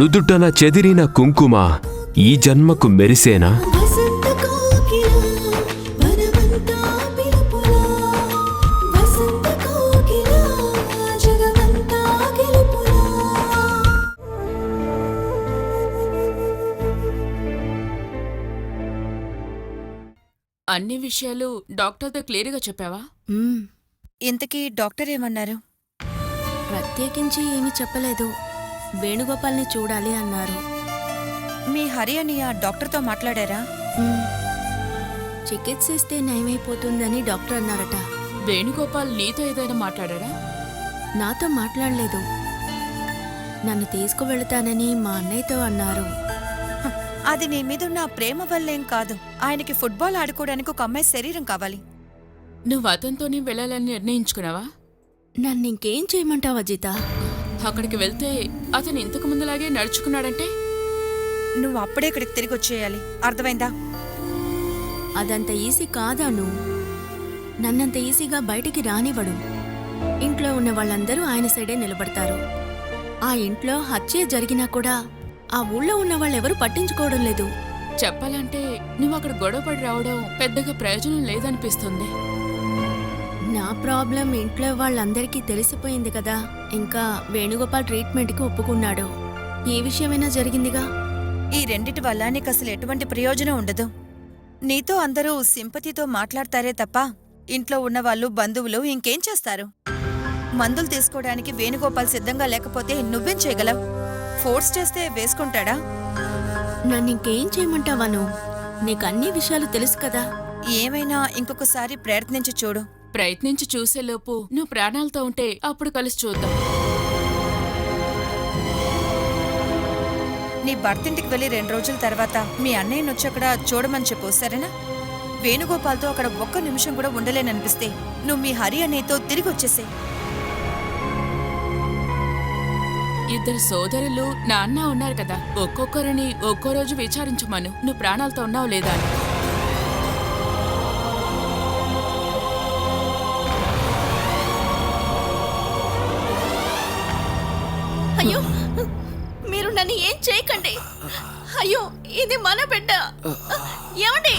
నుదుటన చెదిరిన కుంకుమ ఈ జన్మకు మెరిసేనా? అన్ని విషయాలు డాక్టర్తో క్లియర్గా చెప్పావా? ఇంతకీ డాక్టర్ ఏమన్నారు? ప్రత్యేకించి ఏమీ చెప్పలేదు. వేణుగోపాల్ని చూడాలి అన్నారు. మీ హరి అని ఆ డాక్టర్తో మాట్లాడారా? చికిత్స ఇస్తే నయమైపోతుందని డాక్టర్ అన్నారట. వేణుగోపాల్ నీతో ఏదైనా మాట్లాడా? నాతో మాట్లాడలేదు. నన్ను తీసుకువెళతానని మా అన్నయ్యతో అన్నారు. అది నీ మీదున్న ప్రేమ వల్లేం కాదు. ఆయనకి ఫుట్బాల్ ఆడుకోవడానికి ఒక అమ్మాయి శరీరం కావాలి. నువ్వు అతనితోనే వెళ్ళాలని నిర్ణయించుకున్నావా? నన్ను ఇంకేం చేయమంటావా అజిత? అక్కడికి వెళ్తే అతను ఇంతకు ముందులాగే నడుచుకున్నాడంటే నువ్వు అప్పుడే ఇక్కడికి తిరిగి వచ్చేయాలి, అర్థమైందా? అదంత ఈజీ కాదాను. నన్నంత ఈజీగా బయటికి రానివ్వడు. ఇంట్లో ఉన్న వాళ్ళందరూ ఆయన సైడే నిలబడతారు. ఆ ఇంట్లో హత్య జరిగినా కూడా ఆ ఊళ్ళో ఉన్న వాళ్ళెవరూ పట్టించుకోవడం లేదు. చెప్పాలంటే నువ్వు అక్కడ గొడవపడి రావడం పెద్దగా ప్రయోజనం లేదనిపిస్తుంది. నా ప్రాబ్లం ఇంట్లో వాళ్ళందరికీ తెలిసిపోయింది కదా. ఇంకా వేణుగోపాల్ ట్రీట్మెంట్కి ఒప్పుకున్నాడు. ఏ విషయమైనా జరిగిందిగా. ఈ రెండిటి వల్ల నీకు అసలు ఎటువంటి ప్రయోజనం ఉండదు. నీతో అందరూ సింపతితో మాట్లాడతారే తప్ప ఇంట్లో ఉన్నవాళ్ళు బంధువులు ఇంకేం చేస్తారు? మందులు తీసుకోవడానికి వేణుగోపాల్ సిద్ధంగా లేకపోతే నువ్వేం చేయగలవు? ఫోర్స్ చేస్తే వేసుకుంటాడా? నన్ను ఇంకేం చేయమంటావాను? నీకు అన్ని విషయాలు తెలుసు కదా. ఏమైనా ఇంకొకసారి ప్రయత్నించి చూడు. ప్రయత్నించి చూసేలోపు నువ్వు ప్రాణాలతో ఉంటే అప్పుడు కలిసి చూద్దాం. నీ భర్తింటికి వెళ్ళి 2 రోజుల తర్వాత మీ అన్నయ్యను వచ్చి అక్కడ చూడమని చెప్పు, సరేనా? వేణుగోపాల్తో అక్కడ ఒక్క నిమిషం కూడా ఉండలేననిపిస్తే నువ్వు మీ హరి అన్నయ్యతో తిరిగి వచ్చేసే. ఇద్దరు సోదరులు నాన్న ఉన్నారు కదా, ఒక్కొక్కరిని ఒక్కో రోజు విచారించమను నువ్వు ప్రాణాలతో ఉన్నావు లేదా అని. అయ్యో, మీరు నన్ను ఏం చేయకండి. అయ్యో, ఇది మన బిడ్డ. ఏమండి?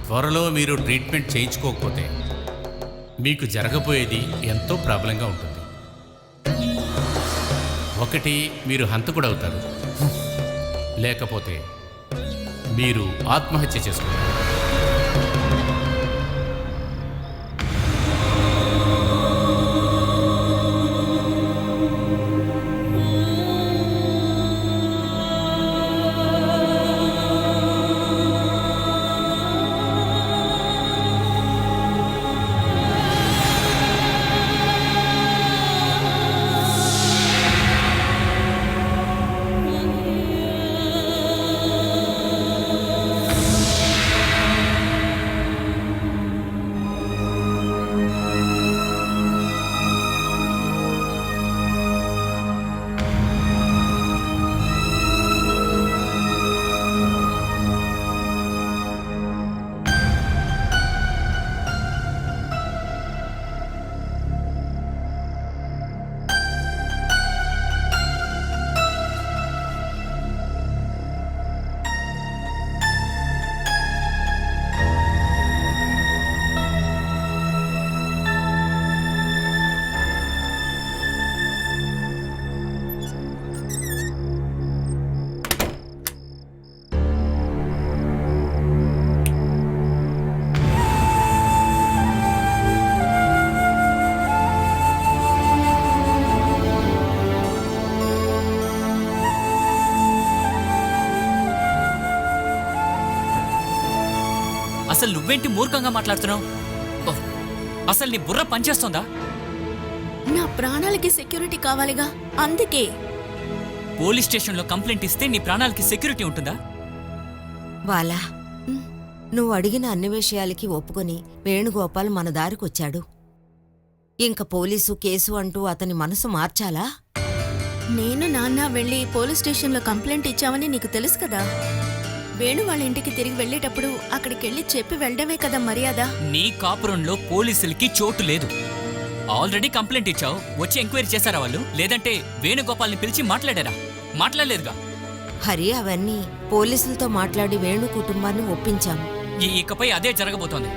త్వరలో మీరు ట్రీట్మెంట్ చేయించుకోకపోతే మీకు జరగబోయేది ఎంతో ప్రాబ్లంగా ఉంటుంది. ఒకటి, మీరు హంతకుడవుతారు, లేకపోతే మీరు ఆత్మహత్య చేసుకుంటారు. అసలు నువ్వేంటి మూర్ఖంగా మాట్లాడుతున్నావు? ఓహ్, అసలు నీ బుర్ర పనిచేస్తోందా? నా ప్రాణాలకి సెక్యూరిటీ కావాలిగా, అందుకే. పోలీస్ స్టేషన్లో కంప్లైంట్ ఇస్తే నీ ప్రాణాలకి సెక్యూరిటీ ఉంటుందా? బాలా, నువ్వు అడిగిన అన్ని విషయాలకి ఒప్పుకొని వేణుగోపాల్ మన దారికొచ్చాడు. ఇంక పోలీసు కేసు అంటూ అతని మనసు మార్చాలా? నేను నాన్న వెళ్ళి పోలీస్ స్టేషన్లో కంప్లైంట్ ఇచ్చామని నీకు తెలుసు కదా. వేణు వాళ్ళ ఇంటికి తిరిగి వెళ్ళేటప్పుడు అక్కడికెళ్ళి చెప్పి వెళ్ళడమే కదా మర్యాద. నీ కాపురంలో పోలీసులకి చోటు లేదు. ఆల్రెడీ కంప్లైంట్ ఇచ్చావు. వచ్చి ఎంక్వైరీ చేశారా వాళ్ళు? లేదంటే వేణుగోపాల్ని పిలిచి మాట్లాడారా? మాట్లాడలేదుగా. హరి, అవన్నీ పోలీసులతో మాట్లాడి వేణు కుటుంబాన్ని ఒప్పించాం. ఇకపై అదే జరగబోతోంది.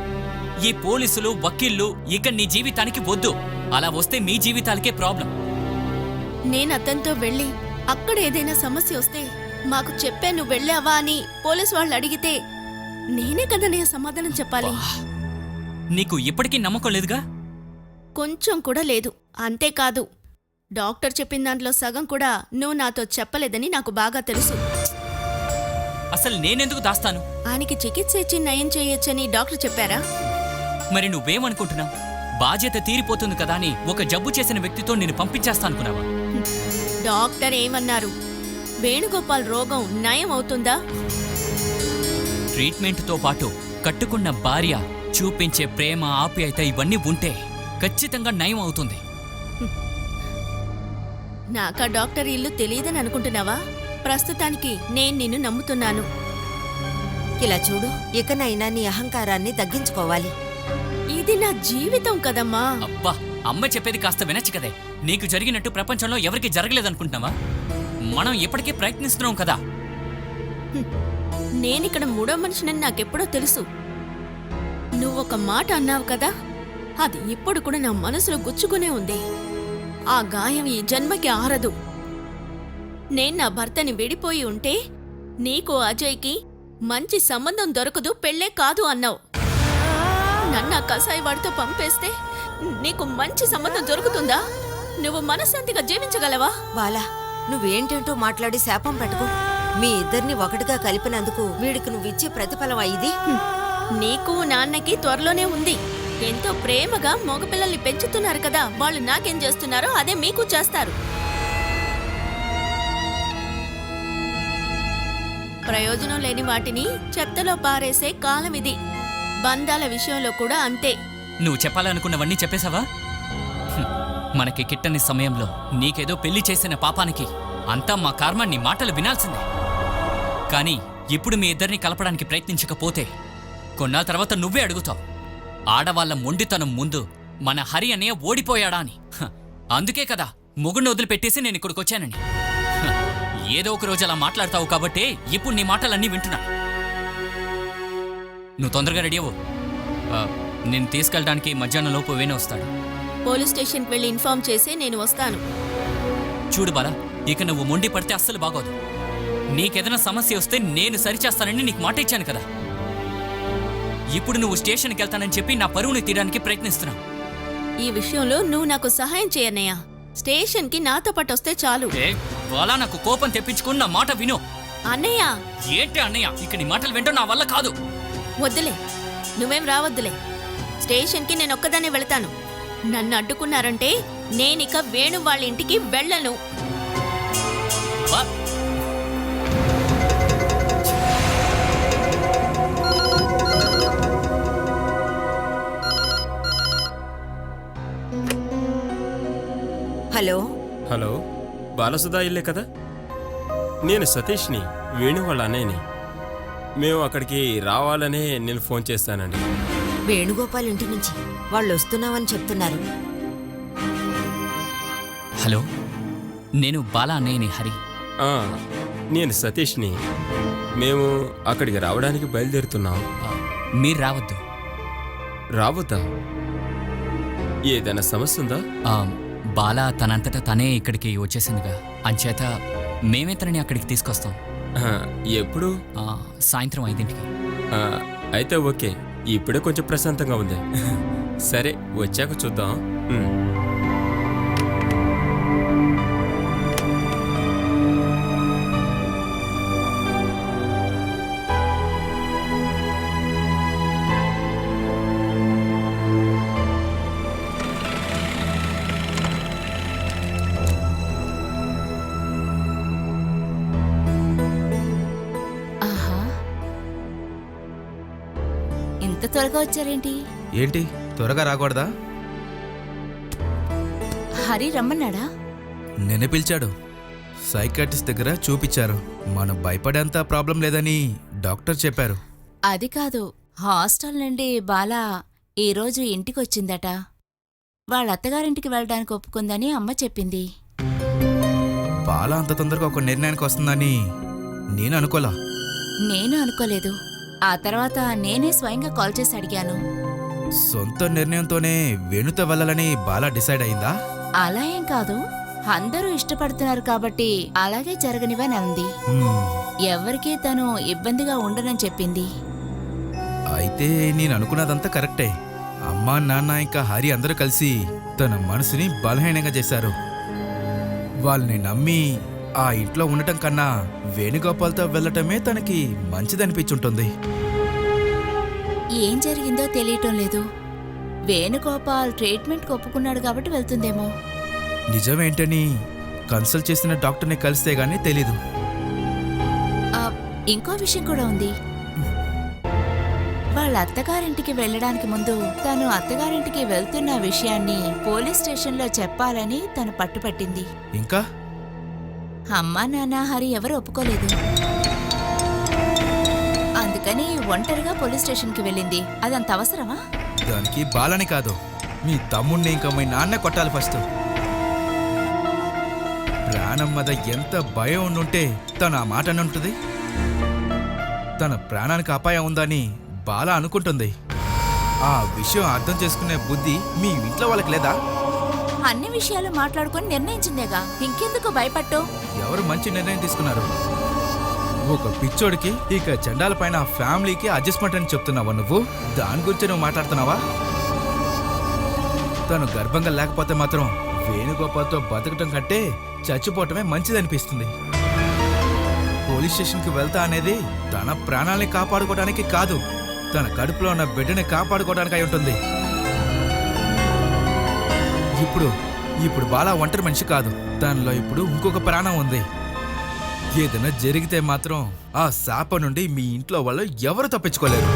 ఈ పోలీసులు, వకీళ్ళు ఇక నీ జీవితానికి వద్దు. అలా వస్తే మీ జీవితాలకే ప్రాబ్లం. నేను అతనితో వెళ్ళి అక్కడ ఏదైనా సమస్య వస్తే మాకు చెప్పే నువ్వు వెళ్ళావా అని పోలీసు వాళ్ళు అడిగితే నేనే కదా నేను సమాధానం చెప్పాలి. నీకు ఇప్పటికీ నమ్మకం లేదుగా? కొంచెం కూడా లేదు. అంతేకాదు, డాక్టర్ చెప్పిన దాంట్లో సగం కూడా నువ్వు నాతో చెప్పలేదని నాకు బాగా తెలుసు. అసలు నేనెందుకు దాస్తాను? ఆయనకి చికిత్స ఇచ్చి నయం చేయొచ్చని డాక్టర్ చెప్పారా? మరి నువ్వేమనుకుంటున్నావు? బాధ్యత తీరిపోతుంది కదా అని ఒక జబ్బు చేసిన వ్యక్తితో నేను పంపించేస్తా అనుకున్నావా? డాక్టర్ ఏమన్నారు? వేణుగోపాల్ రోగం నయం అవుతుందా? ట్రీట్మెంట్తో పాటు కట్టుకున్న భార్య చూపించే ప్రేమ, ఆప్యాయత ఇవన్నీ ఉంటే ఖచ్చితంగా నయం అవుతుంది. నాకా డాక్టర్ ఇల్లు తెలియదని అనుకుంటున్నావా? ప్రస్తుతానికి నేను నిన్ను నమ్ముతున్నాను. ఇలా చూడు, ఇకనైనా నీ అహంకారాన్ని తగ్గించుకోవాలి. ఇది నా జీవితం కదమ్మా. అబ్బా, అమ్మ చెప్పేది కాస్త వినొచ్చు కదే. నీకు జరిగినట్టు ప్రపంచంలో ఎవరికి జరగలేదనుకుంటున్నావా? మనం ఇప్పటికీ ప్రయత్నిస్తున్నాం కదా. నేనిక్కడ మూడో మనిషినని నాకెప్పుడో తెలుసు. నువ్వొక మాట అన్నావు కదా, అది ఇప్పుడు కూడా నా మనసులో గుచ్చుకునే ఉంది. ఆ గాయం ఈ జన్మకి ఆరదు. నేను నా భర్తని విడిపోయి ఉంటే నీకు అజయ్కి మంచి సంబంధం దొరకదు, పెళ్ళే కాదు అన్నావు. నన్ను ఆ కసాయి వాడితో పంపేస్తే నీకు మంచి సంబంధం దొరుకుతుందా? నువ్వు మనశ్శాంతిగా జీవించగలవా? బాలా, నువ్వేంటంటో మాట్లాడి శాపం పెట్టుకో. మీ ఇద్దరిని ఒకటిగా కలిపినందుకు వీడికి నువ్విచ్చే ప్రతిఫలం ఇది. నీకు నాన్నకి త్వరలోనే ఉంది. ఎంతో ప్రేమగా మగపిల్లల్ని పెంచుతున్నారు కదా, వాళ్ళు నాకేం చేస్తున్నారో అదే మీకు చేస్తారు. ప్రయోజనం లేని వాటిని చెత్తలో పారేసే కాలం ఇది. బంధాల విషయంలో కూడా అంతే. నువ్వు చెప్పాలనుకున్నవన్నీ చెప్పేశావా? మనకి కిట్టని సమయంలో నీకేదో పెళ్లి చేసిన పాపానికి అంతా మా కర్మ. నీ మాటలు వినాల్సిందే. కానీ ఇప్పుడు మీ ఇద్దరిని కలపడానికి ప్రయత్నించకపోతే కొన్నాళ్ళ తర్వాత నువ్వే అడుగుతావు, ఆడవాళ్ల మొండితనం ముందు మన హరి అనే ఓడిపోయాడా అని. అందుకే కదా మొగుడిని వదిలిపెట్టేసి నేను ఇక్కడికి వచ్చానని. ఏదో ఒక రోజు అలా మాట్లాడతావు కాబట్టే ఇప్పుడు నీ మాటలన్నీ వింటున్నా. నువ్వు తొందరగా రెడీ అవ్వు. నేను తీసుకెళ్ళడానికి మధ్యాహ్నం లోపు వేణు వస్తాడు. పోలీస్ స్టేషన్కి వెళ్ళి ఇన్ఫార్మ్ చేసి నేను వస్తాను. చూడు బాలా, ఇక నువ్వు మొండి పడితే అస్సలు బాగోదు. నీకేదైనా సమస్య వస్తే నేను సరిచేస్తానని నీకు మాట ఇచ్చాను కదా. ఇప్పుడు నువ్వు స్టేషన్కి వెళ్తానని చెప్పి నా పరువుని తీయడానికి ప్రయత్నిస్తున్నావు. ఈ విషయంలో నువ్వు నాకు సహాయం చేయన్నయ్య. స్టేషన్కి నాతో పాటు వస్తే చాలు. బాలా, నాకు కోపం తెప్పించుకుని నా మాట విను. అన్నయ్య! ఏంటి అన్నయ్య? ఇక నీ మాటలు వింటూ నా వల్ల కాదు. వద్దులే, నువ్వేం రావద్దులే. స్టేషన్కి నేను ఒక్కదానే వెళతాను. నన్ను అడ్డుకున్నారంటే నేనిక వేణు వాళ్ళ ఇంటికి వెళ్ళను. వా. హలో హలో, బాలసుధా ఇల్లే కదా? నేను సతీష్ని, వేణు వాళ్ళ అన్నయ్యని. మేము అక్కడికి రావాలనే నేను ఫోన్ చేస్తానండి. వేణుగోపాల్ ఇంటి నుంచి వాళ్ళు వస్తున్నామని చెప్తున్నారు. హలో, నేను బాలా అన్నయ్యని, హరి. ఆ, నేను సతీష్ని. మేము అక్కడికి రావడానికి బయలుదేరుతున్నాం. మీరు రావద్దు. రావద్దా? ఏదైనా సమస్య ఉందా? బాలా తనంతటా తనే ఇక్కడికి వచ్చేసిందిగా, అంచేత మేమే తనని అక్కడికి తీసుకొస్తాం. ఎప్పుడు? సాయంత్రం 5ంటికి. అయితే ఓకే, ఇప్పుడే కొంచెం ప్రశాంతంగా ఉంది. సరే, వచ్చాక చూద్దాం. ఇంత త్వరగా వచ్చారేంటి? ఏంటి త్వరగా రాకూడదా? హరి రమ్మన్నాడా? నిన్నే పిలిచాడు. సైకాట్రిస్ట్ దగ్గర చూపించారు. మనం భయపడేంత ప్రాబ్లం లేదని డాక్టర్ చెప్పారు. అది కాదు, హాస్టల్ నుండి బాలా ఈరోజు ఇంటికొచ్చిందట. వాళ్ళ అత్తగారింటికి వెళ్ళడానికి ఒప్పుకుందని అమ్మ చెప్పింది. బాల అంత తొందరగా ఒక నిర్ణయానికి వస్తుందని నేను అనుకోలా. నేను అనుకోలేదు. ఆ తర్వాత నేనే స్వయంగా కాల్ చేసి అడిగాను. సొంత నిర్ణయంతోనే వేణుతో వెళ్ళాలని బాల డిసైడ్ అయిందా? అలా ఏం కాదు, అందరూ ఇష్టపడుతున్నారు కాబట్టి అలాగే జరగనివని అంది. హ్మ్. ఎవరికీ తను ఇబ్బందిగా ఉండనని చెప్పింది. అయితే నేను అనుకున్నదంతా కరెక్టే. అమ్మా నాన్న ఇంకా హరి అందరూ కలిసి తన మనసుని బలహీనంగా చేశారు. వాళ్ళని నమ్మి ఆ ఇంట్లో ఉండటం కన్నా వేణుగోపాల్తో వెళ్ళటమే తనకి మంచిదనిపించుంటుంది. ఏం జరిగిందో తెలియటం లేదు. వేణుగోపాల్ ట్రీట్మెంట్కి ఒప్పుకున్నాడు కాబట్టి వెళ్తుందేమో. నిజమేంటని కన్సల్ట్ చేసిన డాక్టర్ని కలిస్తే గానీ తెలీదు. ఆ, ఇంకో విషయం కూడా ఉంది. వాళ్ళ అత్తగారింటికి వెళ్ళడానికి ముందు తను అత్తగారింటికి వెళ్తున్న విషయాన్ని పోలీస్ స్టేషన్లో చెప్పాలని తను పట్టుపట్టింది. ఇంకా అమ్మా నాన్న హరి ఎవరు ఒప్పుకోలేదు. అందుకని ఒంటరిగా పోలీస్ స్టేషన్కి వెళ్ళింది. అదంత అవసరమా? దానికి బాలని కాదు, మీ తమ్ముణ్ణి ఇంకా మీ నాన్న కొట్టాలి ఫస్ట్. ప్రాణం మీద ఎంత భయం ఉండుంటే తను ఆ మాట ఉంటుంది. తన ప్రాణానికి అపాయం ఉందని బాల అనుకుంటుంది. ఆ విషయం అర్థం చేసుకునే బుద్ధి మీ ఇంట్లో వాళ్ళకి లేదా? అన్ని విషయాలు మాట్లాడుకుని నిర్ణయించిందేగా, ఇంకెందుకు భయపట్టు? ఎవరు మంచి నిర్ణయం తీసుకున్నారు? ఒక పిచ్చోడికి ఇక చండాల పైన ఫ్యామిలీకి అడ్జస్ట్మెంట్ అని చెప్తున్నావా నువ్వు? దాని గురించి నువ్వు మాట్లాడుతున్నావా? తను గర్భంగా లేకపోతే మాత్రం వేణుగోపాల్తో బతకటం కంటే చచ్చిపోవటమే మంచిదనిపిస్తుంది. పోలీస్ స్టేషన్కి వెళ్తా అనేది తన ప్రాణాలని కాపాడుకోవడానికి కాదు, తన కడుపులో ఉన్న బిడ్డని కాపాడుకోవడానికి అయి ఉంటుంది. ఇప్పుడు బాలా ఒంటరి మనిషి కాదు, దానిలో ఇప్పుడు ఇంకొక ప్రాణం ఉంది. ఏదైనా జరిగితే మాత్రం ఆ శాప నుండి మీ ఇంట్లో వాళ్ళు ఎవరు తప్పించుకోలేరు.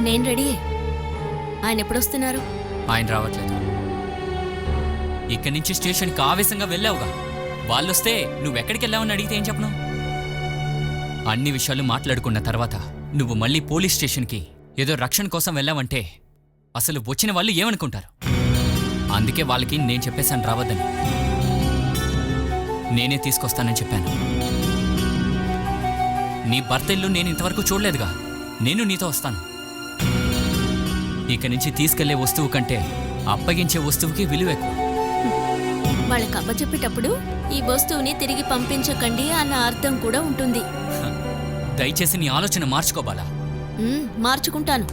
నేను రెడీ. ఆయన ఎప్పుడొస్తున్నారు? ఆయన రావట్లేదు. ఇక్కడి నుంచి స్టేషన్కి ఆవేశంగా వెళ్ళావుగా, వాళ్ళొస్తే నువ్వెక్కడికి వెళ్ళావని అడిగితే ఏం చెప్పను? అన్ని విషయాలు మాట్లాడుకున్న తర్వాత నువ్వు మళ్ళీ పోలీస్ స్టేషన్కి ఏదో రక్షణ కోసం వెళ్ళావంటే అసలు వచ్చిన వాళ్ళు ఏమనుకుంటారు? అందుకే వాళ్ళకి నేను చెప్పేశాను రావద్దని. నేనే తీసుకొస్తానని చెప్పాను. నీ భర్త ఇల్లు నేను ఇంతవరకు చూడలేదుగా, నేను నీతో వస్తాను. ఇక నుంచి తీసుకెళ్లే వస్తువు కంటే అప్పగించే వస్తువుకి విలువ ఎక్కువ. వాళ్ళకి అప్పచెప్పేటప్పుడు ఈ వస్తువుని తిరిగి పంపించకండి అన్న అర్థం కూడా ఉంటుంది. దయచేసి నీ ఆలోచన మార్చుకోబాలా. మార్చుకుంటాను.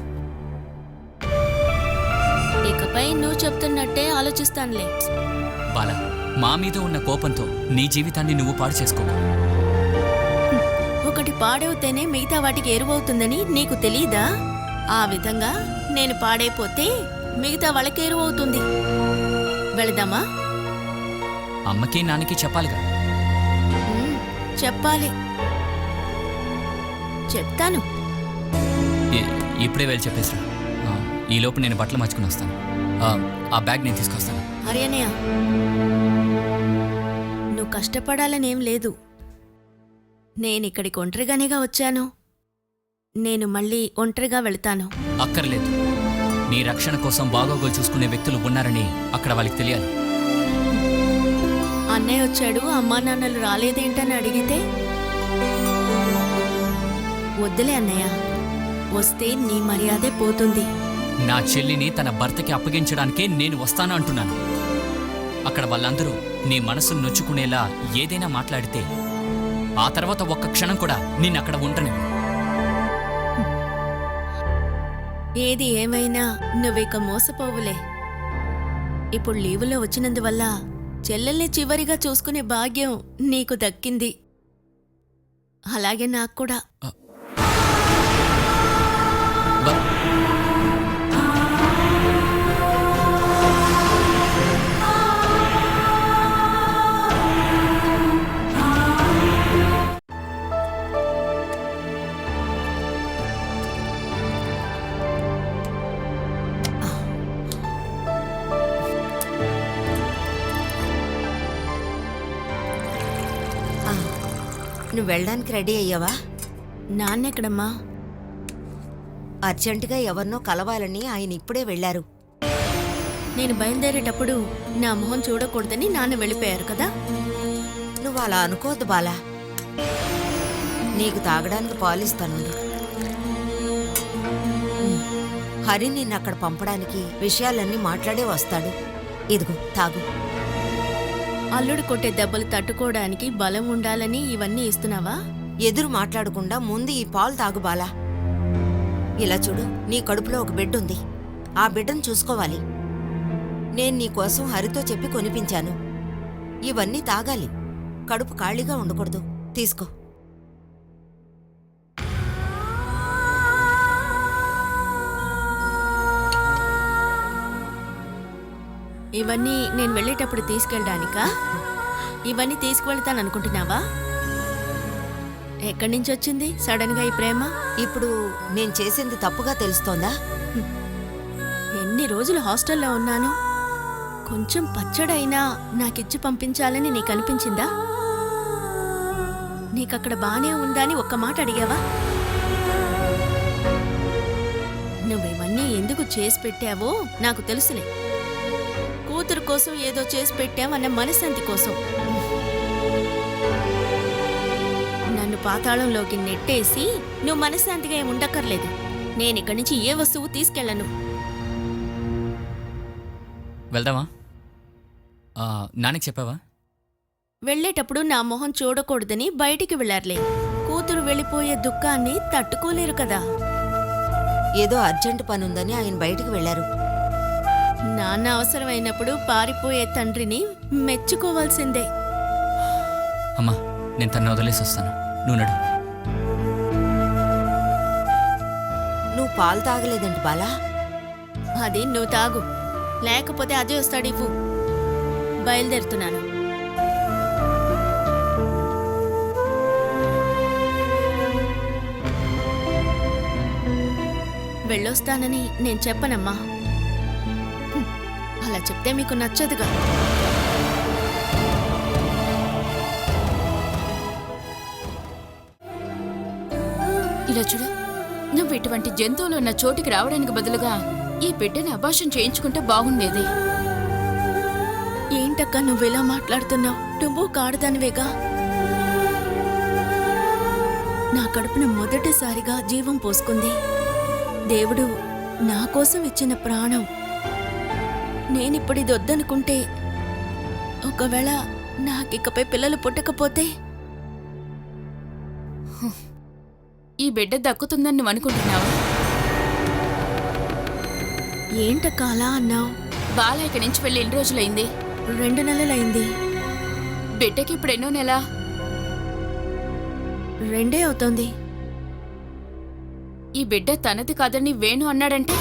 ఇకపై నువ్వు చెప్తున్నట్టే ఆలోచిస్తానులే. బాలా, మా మీద ఉన్న కోపంతో నీ జీవితాన్ని నువ్వు పాడు చేసుకో. ఒకటి పాడవుతేనే మిగతా వాటికి ఎరువవుతుందని నీకు తెలీదా? ఆ విధంగా నేను పాడైపోతే మిగతా వాళ్ళకి ఎరువవుతుంది. వెళదామా? అమ్మకి నాన్నకి చెప్పాలిగా. చెప్పాలి. చెప్తాను. ఇప్పుడే వెళ్ళి చెప్పేసిరా. ఈలోపు నేను బట్టలు మార్చుకుని వస్తాను. ఆ బ్యాగ్ నేను తీసుకొస్తాను. అరే అన్నయ్య, నువ్వు కష్టపడాలనేం లేదు. నేనిక్కడికి ఒంటరిగానేగా వచ్చాను. నేను మళ్ళీ ఒంటరిగా వెళ్తాను. అక్కర్లేదు. నీ రక్షణ కోసం బాగోగులు చూసుకునే వ్యక్తులు ఉన్నారని అక్కడ వాళ్ళకి తెలియాలి. అన్నయ్య వచ్చాడు, అమ్మా నాన్నలు రాలేదేంటని అడిగితే వద్దులే అన్నయ్య, వస్తే నీ మర్యాదే పోతుంది. నా చెల్లిని తన భర్తకి అప్పగించడానికే నేను వస్తాను అంటున్నాను. అక్కడ వాళ్ళందరూ నీ మనసును నొచ్చుకునేలా ఏదైనా మాట్లాడితే ఆ తర్వాత ఒక్క క్షణం కూడా నిన్నక్కడ ఉండనివ్వు. ఏది ఏమైనా నువ్విక మోసపోవులే. ఇప్పుడు లీవులో వచ్చినందువల్ల చెల్లెల్ని చివరిగా చూసుకునే భాగ్యం నీకు దక్కింది. అలాగే నాకు కూడా. నువ్వు వెళ్ళడానికి రెడీ అయ్యావా? నాన్నెక్కడమ్మా? అర్జెంటుగా ఎవరినో కలవాలని ఆయన ఇప్పుడే వెళ్లారు. నేను బయలుదేరేటప్పుడు నా మొహం చూడకూడదని నాన్న వెళ్ళిపోయారు కదా. నువ్వు అలా అనుకోవద్దు బాలా. నీకు తాగడానికి పాలిస్తానుండు. హరి నిన్ను అక్కడ పంపడానికి విషయాలన్నీ మాట్లాడే వస్తాడు. ఇదిగో తాగు. అల్లుడు కొట్టే దెబ్బలు తట్టుకోవడానికి బలం ఉండాలని ఇవన్నీ ఇస్తున్నావా? ఎదురు మాట్లాడకుండా ముందు ఈ పాలు తాగు బాలా. ఇలా చూడు, నీ కడుపులో ఒక బిడ్డ ఉంది. ఆ బిడ్డను చూసుకోవాలి. నేను నీకోసం హరితో చెప్పి కొనిపించాను. ఇవన్నీ తాగాలి. కడుపు ఖాళీగా ఉండకూడదు. తీసుకో. ఇవన్నీ నేను వెళ్ళేటప్పుడు తీసుకెళ్ళడానికా? ఇవన్నీ తీసుకువెళ్తాననుకుంటున్నావా? ఎక్కడి నుంచి వచ్చింది సడన్ గా ఈ ప్రేమ? ఇప్పుడు నేను చేసింది తప్పుగా తెలుస్తోందా? ఎన్ని రోజులు హాస్టల్లో ఉన్నాను. కొంచెం పచ్చడైనా నాకిచ్చి పంపించాలని నీకు అనిపించిందా? నీకక్కడ బానే ఉందా అని ఒక్క మాట అడిగావా? నువ్వేమన్నీ ఎందుకు చేసి పెట్టావో నాకు తెలుసులే. కూతురు కోసం ఏదో చేసి పెట్టావన్న మనశ్శాంతి కోసం. నన్ను పాతాళంలోకి నెట్టేసి నువ్వు మనశ్శాంతిగా ఏమి ఉండక్కర్లేదు. నేనిక్కడి నుంచి ఏ వస్తువు తీసుకెళ్ళను. వెళ్దామా? నాన్నకి చెప్పావా? వెళ్ళేటప్పుడు నా మొహం చూడకూడదని బయటికి వెళ్ళారులే. కూతురు వెళ్ళిపోయే దుఃఖాన్ని తట్టుకోలేరు కదా. ఏదో అర్జెంటు పనుందని ఆయన బయటికి వెళ్లారు. నాన్న అవసరమైనప్పుడు పారిపోయే తండ్రిని మెచ్చుకోవాల్సిందే. అమ్మా, నేను తన్ని వదిలేసి వస్తాను. నువ్వు నడు. నువ్వు పాలు తాగలేదండి బాలా. అది నువ్వు తాగు, లేకపోతే అదే వస్తాడు. ఇవ్వు. బయలుదేరుతున్నాను. వెళ్ళొస్తానని నేను చెప్పనమ్మా. అలా చెప్తే మీకు నచ్చదుగా. ఇలా చూడు, నువ్వు ఇటువంటి జంతువులు ఉన్న చోటికి రావడానికి బదులుగా ఈ బిడ్డని అబార్షన్ చేయించుకుంటే బాగుండేది. ఏంటక్క నువ్వెలా మాట్లాడుతున్నావు? నువ్వు కాడదానివేగా. నా కడుపున మొదటిసారిగా జీవం పోసుకుంది. దేవుడు నా కోసం ఇచ్చిన ప్రాణం. నేనిప్పుడిది వద్దనుకుంటే, ఒకవేళ నాకికపై పిల్లలు పుట్టకపోతే ఈ బిడ్డ దక్కుతుందని నువ్వు అనుకుంటున్నావా? ఏంటక్క అలా అన్నావు? బాల ఇక్కడి నుంచి వెళ్ళి ఎన్ని రోజులైంది? 2 నెలలైంది. బిడ్డకి ఇప్పుడు ఎన్నో నెల? 2 అవుతోంది. ఈ బిడ్డ తనది కాదని వేణు అన్నాడంటే